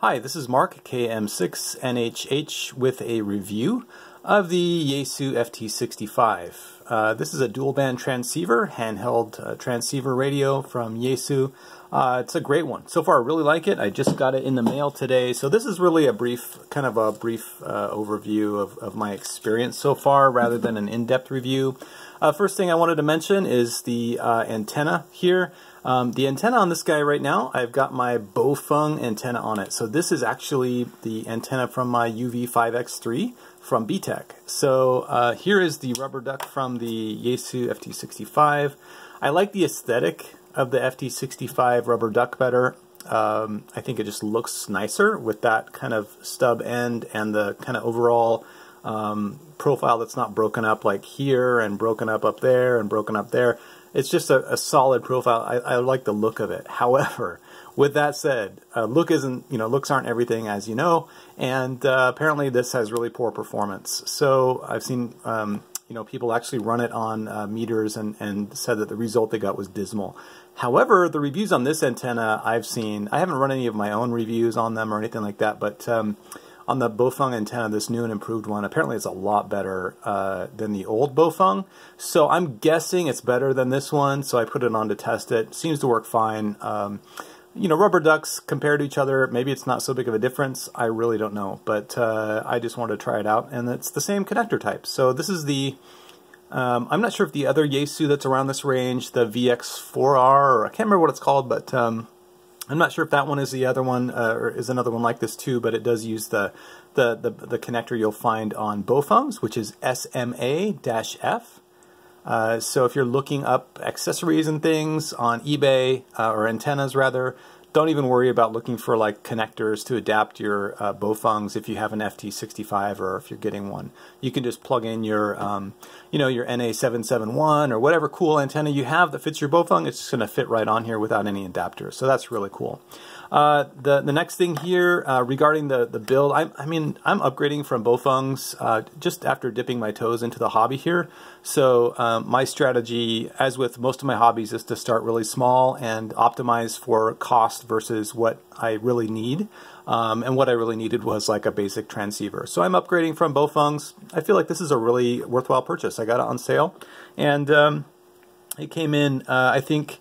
Hi, this is Mark, KM6NHH, with a review of the Yaesu FT65. This is a dual band transceiver, handheld transceiver radio from Yaesu. It's a great one. So far I really like it. I just got it in the mail today. So this is really a brief overview of my experience so far rather than an in-depth review. First thing I wanted to mention is the antenna here. The antenna on this guy right now, I've got my Baofeng antenna on it. So this is actually the antenna from my UV5X3 from BTEC. So here is the rubber duck from the Yaesu FT65. I like the aesthetic of the FT65 rubber duck better. I think it just looks nicer with that kind of stub end and the kind of overall profile that's not broken up like here and broken up there and broken up there. It's just a solid profile. I like the look of it. However, with that said, looks aren't everything, as you know, and apparently this has really poor performance. So I've seen people actually run it on meters and said that the result they got was dismal. However, the reviews on this antenna I've seen, I haven't run any of my own reviews on them or anything like that, but on the Baofeng antenna, this new and improved one, apparently it's a lot better than the old Baofeng. So I'm guessing it's better than this one, so I put it on to test it. Seems to work fine. Rubber ducks compared to each other, maybe it's not so big of a difference. I really don't know, but I just wanted to try it out, and it's the same connector type. So this is the, I'm not sure if the other Yaesu that's around this range, the VX4R, or I can't remember what it's called, but I'm not sure if that one is the other one, or is another one like this too, but it does use the connector you'll find on Baofeng's, which is SMA-F. So if you're looking up accessories and things on eBay, or antennas rather, don't even worry about looking for like connectors to adapt your Baofeng's if you have an FT65 or if you're getting one. You can just plug in your, your NA771 or whatever cool antenna you have that fits your Baofeng. It's just going to fit right on here without any adapters. So that's really cool. The next thing here regarding the build, I'm upgrading from Baofeng's just after dipping my toes into the hobby here. So my strategy, as with most of my hobbies, is to start really small and optimize for cost versus what I really need. And what I really needed was like a basic transceiver. So I'm upgrading from Baofeng's. I feel like this is a really worthwhile purchase. I got it on sale, and it came in, I think,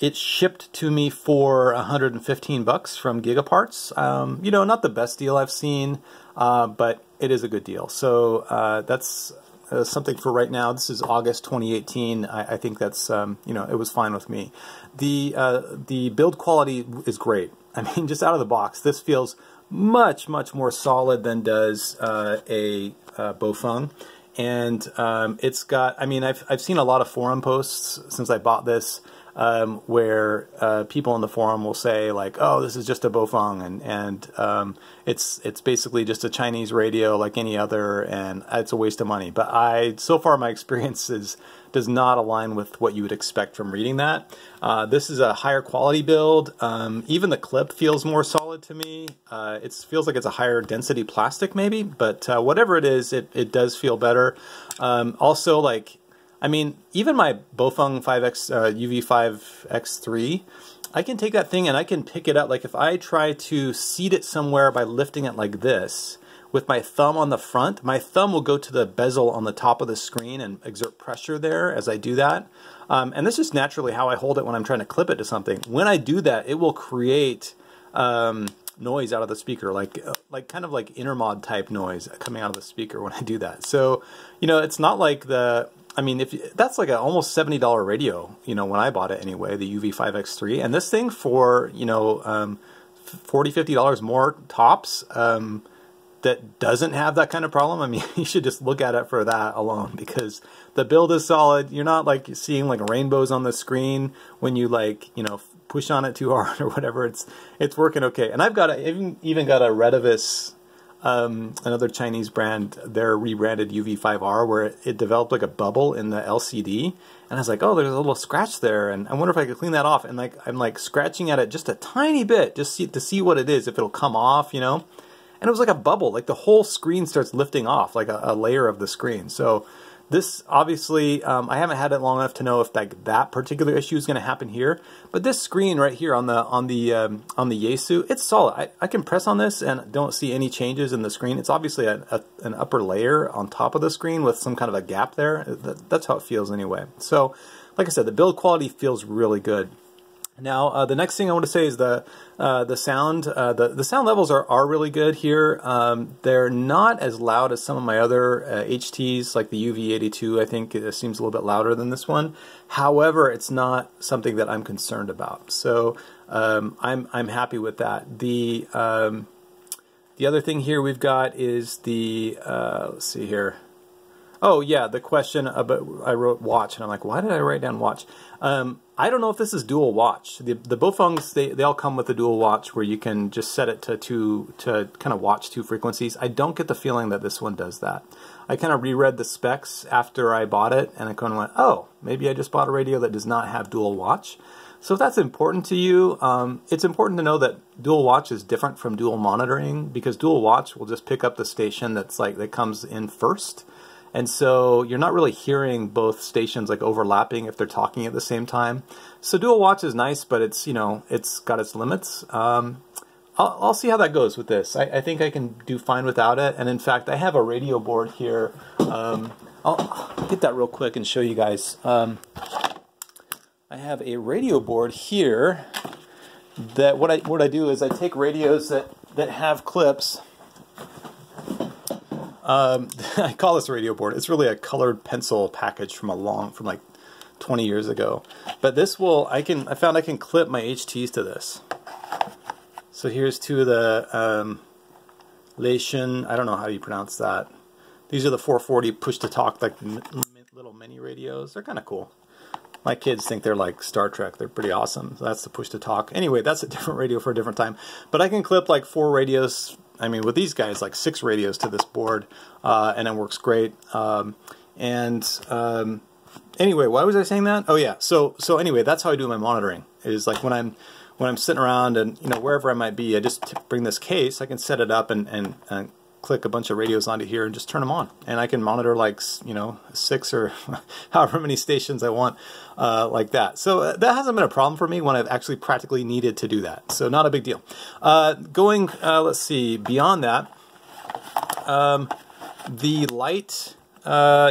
it shipped to me for 115 bucks from Gigaparts. Not the best deal I've seen, but it is a good deal. So that's something for right now. This is August 2018. I think that's, it was fine with me. The build quality is great. I mean, just out of the box, this feels much more solid than does a Baofeng. And it's got, I've seen a lot of forum posts since I bought this, where people in the forum will say like, oh, this is just a Baofeng, and it's basically just a Chinese radio like any other, and it's a waste of money. But so far my experience does not align with what you would expect from reading that. This is a higher quality build. Even the clip feels more solid to me. It feels like it's a higher density plastic maybe, but whatever it is, it does feel better. Also, like, even my Baofeng UV5X3, I can take that thing and I can pick it up. Like if I try to seat it somewhere by lifting it like this, with my thumb on the front, my thumb will go to the bezel on the top of the screen and exert pressure there as I do that. And this is naturally how I hold it when I'm trying to clip it to something. When I do that, it will create noise out of the speaker, like kind of like intermod type noise coming out of the speaker when I do that. So, it's not like that's like an almost $70 radio, when I bought it anyway, the UV5X3, and this thing for, $40, $50 more tops, that doesn't have that kind of problem. You should just look at it for that alone, because the build is solid. You're not like seeing like rainbows on the screen when you push on it too hard or whatever. It's working okay. And I've even got a Retevis, another Chinese brand, their rebranded UV5R, where it developed like a bubble in the LCD, and I was like, oh, there's a little scratch there, and I wonder if I could clean that off. And I'm like scratching at it just a tiny bit, just to see what it is, if it'll come off, And it was like a bubble, like the whole screen starts lifting off, like a layer of the screen. So This obviously, I haven't had it long enough to know if like that particular issue is going to happen here. But this screen right here on the Yaesu, it's solid. I can press on this and don't see any changes in the screen. It's obviously an upper layer on top of the screen with some kind of a gap there. That's how it feels anyway. So, like I said, the build quality feels really good. Now, the next thing I want to say is the sound. The sound levels are really good here. They're not as loud as some of my other HTs, like the UV82. I think it seems a little bit louder than this one. However, it's not something that I'm concerned about. So I'm happy with that. The other thing here we've got is the let's see here. Oh yeah, the question about, I wrote watch, and I'm like, why did I write down watch? I don't know if this is dual watch. The Baofengs, they all come with a dual watch where you can just set it to kind of watch two frequencies. I don't get the feeling that this one does that. I kind of reread the specs after I bought it, and I kind of went, oh, maybe I just bought a radio that does not have dual watch. So if that's important to you, it's important to know that dual watch is different from dual monitoring, because dual watch will just pick up the station that comes in first. And so you're not really hearing both stations like overlapping if they're talking at the same time. So dual watch is nice, but it's, you know, it's got its limits. I'll see how that goes with this. I think I can do fine without it. And in fact, I have a radio board here. I'll get that real quick and show you guys. I have a radio board here that what I do is I take radios that have clips. I call this a radio board. It's really a colored pencil package from like 20 years ago. But this will, I found I can clip my HTs to this. So here's two of the Leishun, I don't know how you pronounce that. These are the 440 push-to-talk, like little mini radios. They're kind of cool. My kids think they're like Star Trek. They're pretty awesome. So that's the push-to-talk. Anyway, that's a different radio for a different time. But I can clip like 4 radios. I mean, with these guys, like 6 radios to this board, and it works great. Anyway, why was I saying that? Oh yeah. So anyway, that's how I do my monitoring. Is like when I'm sitting around and, you know, wherever I might be, I just bring this case. I can set it up and click a bunch of radios onto here and just turn them on, and I can monitor like, you know, 6 or however many stations I want, like that. So that hasn't been a problem for me when I've actually practically needed to do that. So not a big deal. Let's see, beyond that, the light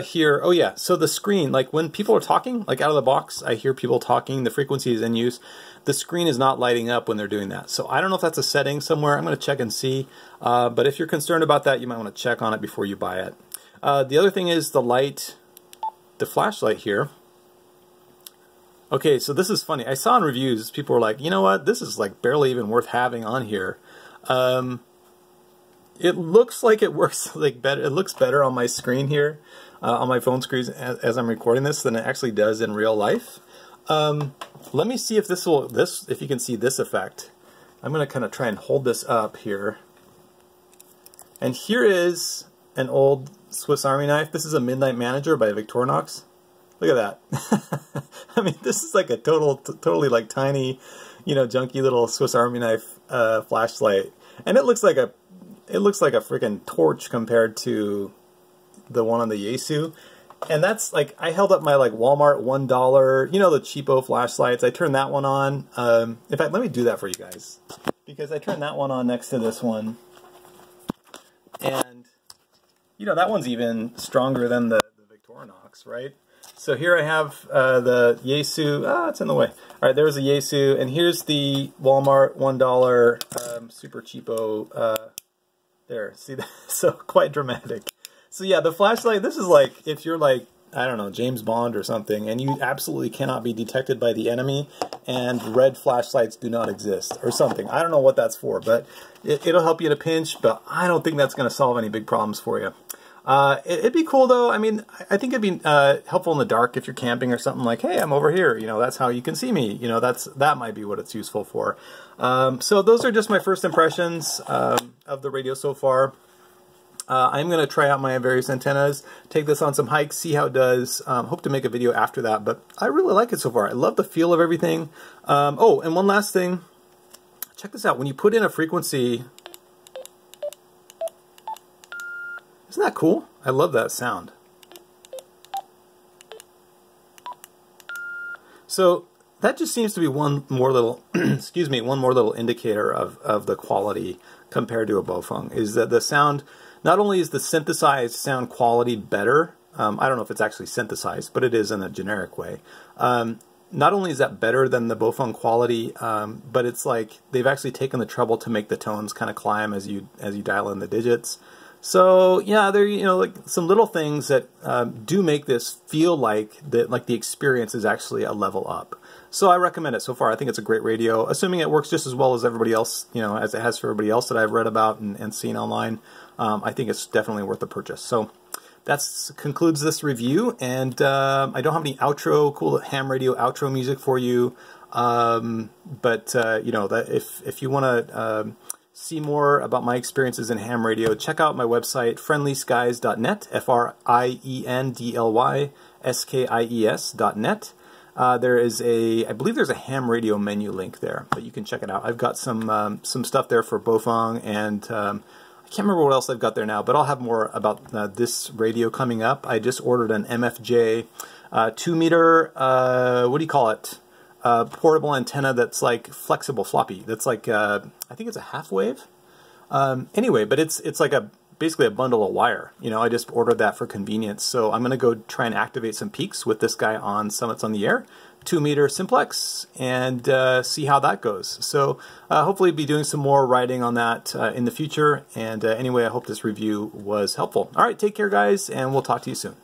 here. Oh yeah, so the screen, like when people are talking, like out of the box, I hear people talking, the frequency is in use. The screen is not lighting up when they're doing that. So I don't know if that's a setting somewhere. I'm going to check and see. But if you're concerned about that, you might want to check on it before you buy it. The other thing is the light, the flashlight here. Okay, so this is funny. I saw in reviews, people were like, you know what, this is like barely even worth having on here. It looks like it works like better. It looks better on my screen here, on my phone screen as I'm recording this than it actually does in real life. Let me see if if you can see this effect. I'm going to kind of try and hold this up here. And here is an old Swiss Army knife. This is a Midnight Manager by Victorinox. Look at that. I mean, this is like a totally like tiny, you know, junky little Swiss Army knife flashlight. And it looks like a freaking torch compared to the one on the Yaesu. And that's like, I held up my like Walmart $1, you know, the cheapo flashlights. I turned that one on. In fact, let me do that for you guys, because I turned that one on next to this one. And, you know, that one's even stronger than the Victorinox, right? So here I have the Yaesu. It's in the way. All right, there's the Yaesu. And here's the Walmart $1 super cheapo. There, see that? So quite dramatic. So yeah, the flashlight, this is like if you're like, I don't know, James Bond or something, and you absolutely cannot be detected by the enemy, and red flashlights do not exist, or something. I don't know what that's for, but it'll help you in a pinch, but I don't think that's going to solve any big problems for you. It'd be cool though. I mean, I think it'd be helpful in the dark if you're camping or something, like, hey, I'm over here, you know, that's how you can see me. You know, that might be what it's useful for. So those are just my first impressions of the radio so far. I'm going to try out my various antennas, take this on some hikes, see how it does. Hope to make a video after that, but I really like it so far. I love the feel of everything. Oh, and one last thing. Check this out. When you put in a frequency, isn't that cool? I love that sound. so that just seems to be one more little, excuse me, one more little indicator of the quality compared to a Baofeng, is that the sound, not only is the synthesized sound quality better, I don't know if it's actually synthesized, but it is in a generic way. Not only is that better than the Baofeng quality, but it's like they've actually taken the trouble to make the tones kind of climb as you dial in the digits. So yeah, there, you know, like some little things that do make this feel like the experience is actually a level up. So I recommend it so far. I think it's a great radio, assuming it works just as well as everybody else, you know, as it has for everybody else that I've read about and seen online. I think it's definitely worth the purchase. So that concludes this review, and I don't have any cool ham radio outro music for you, but you know, that if you want to see more about my experiences in ham radio, check out my website, friendlyskies.net, friendlyskies.net. There is I believe there's a ham radio menu link there, but you can check it out. I've got some stuff there for Baofeng, and I can't remember what else I've got there now, but I'll have more about this radio coming up. I just ordered an MFJ 2-meter, what do you call it? Portable antenna that's like flexible floppy. That's like I think it's a half wave. Anyway, but it's like basically a bundle of wire. You know, I just ordered that for convenience. So I'm gonna go try and activate some peaks with this guy on Summits on the Air, 2-meter simplex, and see how that goes. So hopefully be doing some more writing on that in the future. And anyway, I hope this review was helpful. All right, take care, guys, and we'll talk to you soon.